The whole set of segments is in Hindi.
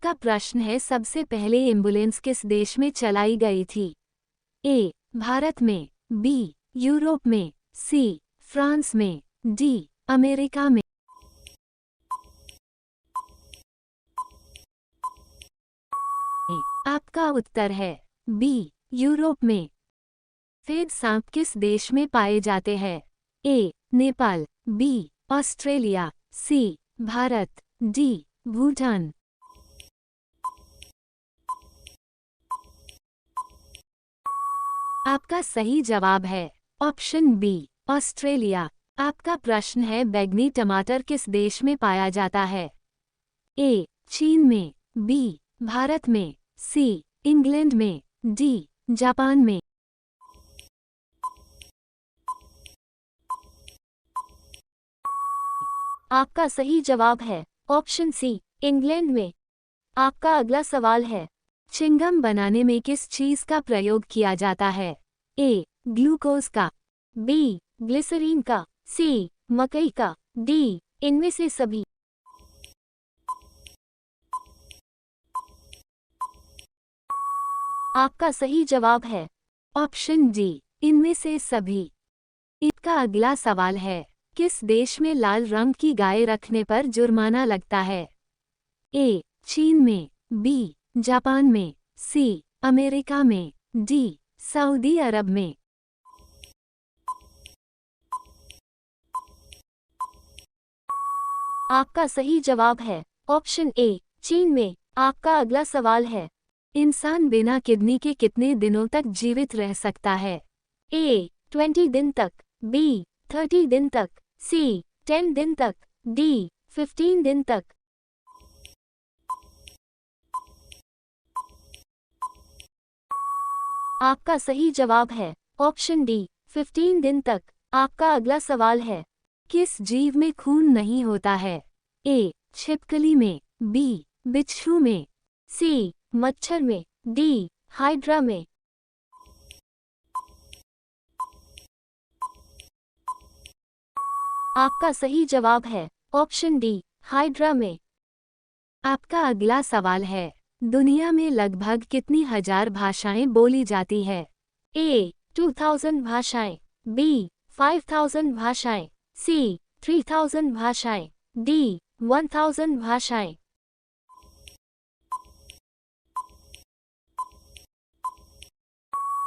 आपका प्रश्न है, सबसे पहले एम्बुलेंस किस देश में चलाई गई थी? ए. भारत में, बी. यूरोप में, सी. फ्रांस में, डी. अमेरिका में। आपका उत्तर है बी. यूरोप में। सफेद सांप किस देश में पाए जाते हैं? ए. नेपाल, बी. ऑस्ट्रेलिया, सी. भारत, डी. भूटान। आपका सही जवाब है ऑप्शन बी, ऑस्ट्रेलिया। आपका प्रश्न है, बैंगनी टमाटर किस देश में पाया जाता है? ए. चीन में, बी. भारत में, सी. इंग्लैंड में, डी. जापान में। आपका सही जवाब है ऑप्शन सी, इंग्लैंड में। आपका अगला सवाल है, च्युइंगम बनाने में किस चीज का प्रयोग किया जाता है? ए. ग्लूकोज का, बी. ग्लिसरीन का, सी. मकई का, डी. इनमें से सभी। आपका सही जवाब है ऑप्शन डी, इनमें से सभी। इसका अगला सवाल है, किस देश में लाल रंग की गाय रखने पर जुर्माना लगता है? ए. चीन में, बी. जापान में, सी. अमेरिका में, डी. सऊदी अरब में। आपका सही जवाब है ऑप्शन ए, चीन में। आपका अगला सवाल है, इंसान बिना किडनी के कितने दिनों तक जीवित रह सकता है? ए. 20 दिन तक, बी. 30 दिन तक, सी. 10 दिन तक, डी. 15 दिन तक। आपका सही जवाब है ऑप्शन डी, 15 दिन तक। आपका अगला सवाल है, किस जीव में खून नहीं होता है? ए. छिपकली में, बी. बिच्छू में, सी. मच्छर में, डी. हाइड्रा में। आपका सही जवाब है ऑप्शन डी, हाइड्रा में। आपका अगला सवाल है, दुनिया में लगभग कितनी हजार भाषाएं बोली जाती है? ए. 2000 भाषाएं, बी. 5000 भाषाएं, सी. 3000 भाषाएं, डी. 1000 भाषाएं।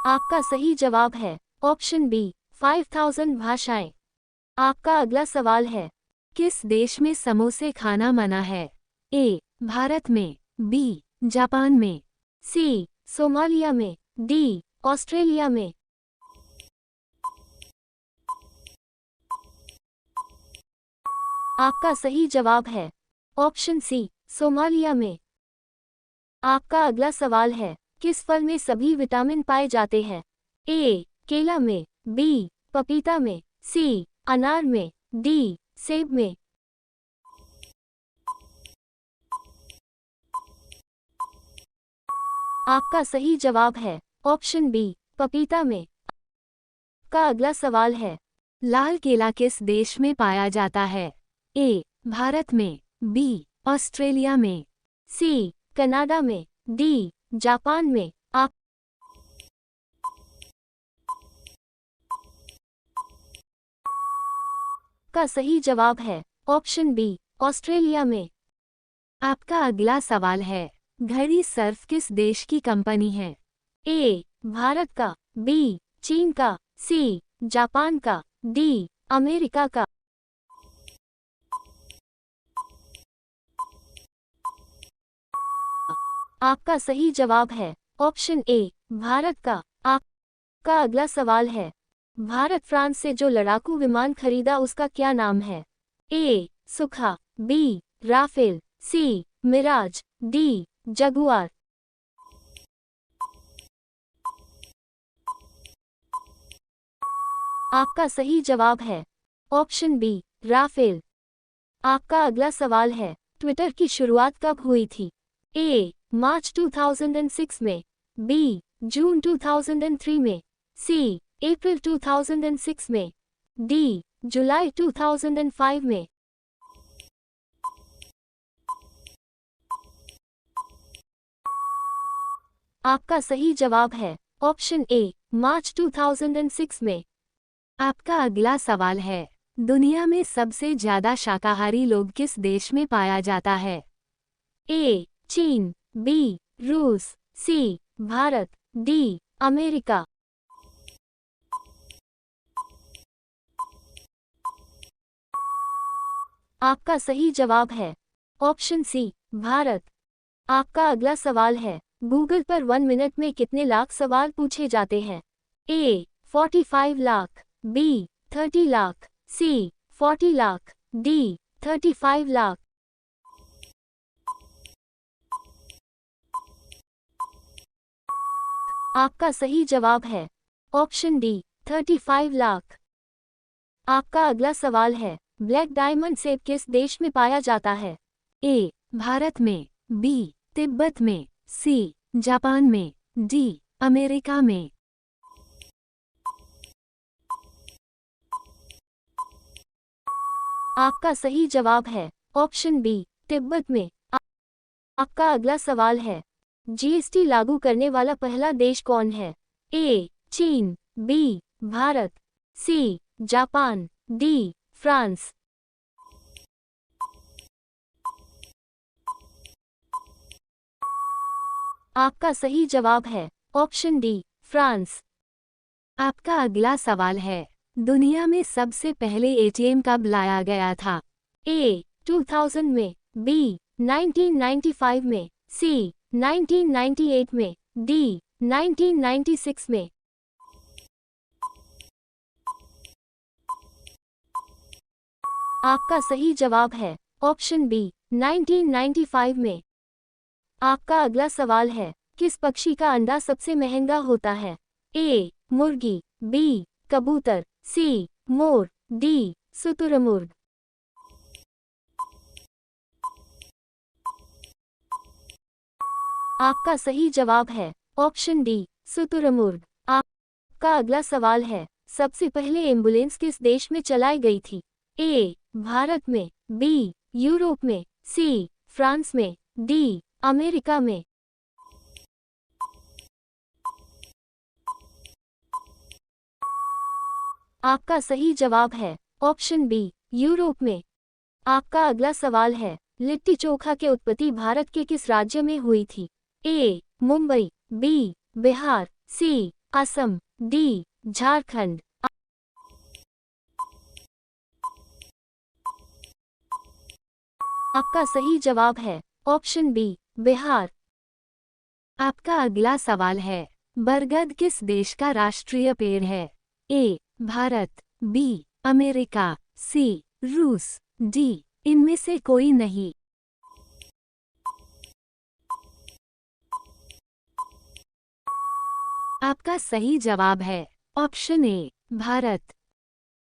आपका सही जवाब है ऑप्शन बी, 5000 भाषाएं। आपका अगला सवाल है, किस देश में समोसे खाना मना है? ए. भारत में, बी. जापान में, सी. सोमालिया में, डी. ऑस्ट्रेलिया में। आपका सही जवाब है ऑप्शन सी, सोमालिया में। आपका अगला सवाल है, किस फल में सभी विटामिन पाए जाते हैं? ए. केला में, बी. पपीता में, सी. अनार में, डी. सेब में। आपका सही जवाब है ऑप्शन बी, पपीता में। का अगला सवाल है, लाल केला किस देश में पाया जाता है? ए. भारत में, बी. ऑस्ट्रेलिया में, सी. कनाडा में, डी. जापान में। आपका सही जवाब है ऑप्शन बी, ऑस्ट्रेलिया में। आपका अगला सवाल है, घड़ी सर्फ किस देश की कंपनी है? ए. भारत का, बी. चीन का, सी. जापान का, डी. अमेरिका का। आपका सही जवाब है ऑप्शन ए, भारत का। आपका अगला सवाल है, भारत फ्रांस से जो लड़ाकू विमान खरीदा उसका क्या नाम है? ए. सुखा, बी. राफेल, सी. मिराज, डी. जगुआर। आपका सही जवाब है ऑप्शन बी, राफेल। आपका अगला सवाल है, ट्विटर की शुरुआत कब हुई थी? ए. मार्च 2006 में, बी. जून 2003 में, सी. अप्रैल 2006 में, डी. जुलाई 2005 में। आपका सही जवाब है ऑप्शन ए मार्च 2006 में। आपका अगला सवाल है, दुनिया में सबसे ज्यादा शाकाहारी लोग किस देश में पाया जाता है? ए चीन, बी रूस, सी भारत, डी अमेरिका। आपका सही जवाब है ऑप्शन सी भारत। आपका अगला सवाल है, गूगल पर 1 मिनट में कितने लाख सवाल पूछे जाते हैं? ए 45 लाख, बी 30 लाख, सी 40 लाख, डी 35 लाख। आपका सही जवाब है ऑप्शन डी 35 लाख। आपका अगला सवाल है, ब्लैक डायमंड सेब किस देश में पाया जाता है? ए भारत में, बी तिब्बत में, सी जापान में, डी अमेरिका में। आपका सही जवाब है ऑप्शन बी तिब्बत में। आपका अगला सवाल है, जीएसटी लागू करने वाला पहला देश कौन है? ए चीन, B Bharat, C Japan, D France. आपका सही जवाब है ऑप्शन डी फ्रांस। आपका अगला सवाल है, दुनिया में सबसे पहले एटीएम कब लाया गया था? ए 2000 में, बी 1995 में, सी 1998 में, डी 1996 में। आपका सही जवाब है ऑप्शन बी 1995 में। आपका अगला सवाल है, किस पक्षी का अंडा सबसे महंगा होता है? ए मुर्गी, बी कबूतर, सी मोर, डी शुतुरमुर्ग। आपका सही जवाब है ऑप्शन डी शुतुरमुर्ग। आपका अगला सवाल है, सबसे पहले एम्बुलेंस किस देश में चलाई गई थी? ए भारत में, बी यूरोप में, सी फ्रांस में, डी अमेरिका में। आपका सही जवाब है ऑप्शन बी यूरोप में। आपका अगला सवाल है, लिट्टी चोखा की उत्पत्ति भारत के किस राज्य में हुई थी? ए मुंबई, बी बिहार, सी असम, डी झारखंड। आपका सही जवाब है ऑप्शन बी बिहार। आपका अगला सवाल है, बरगद किस देश का राष्ट्रीय पेड़ है? ए भारत, बी अमेरिका, सी रूस, डी इनमें से कोई नहीं। आपका सही जवाब है ऑप्शन ए भारत।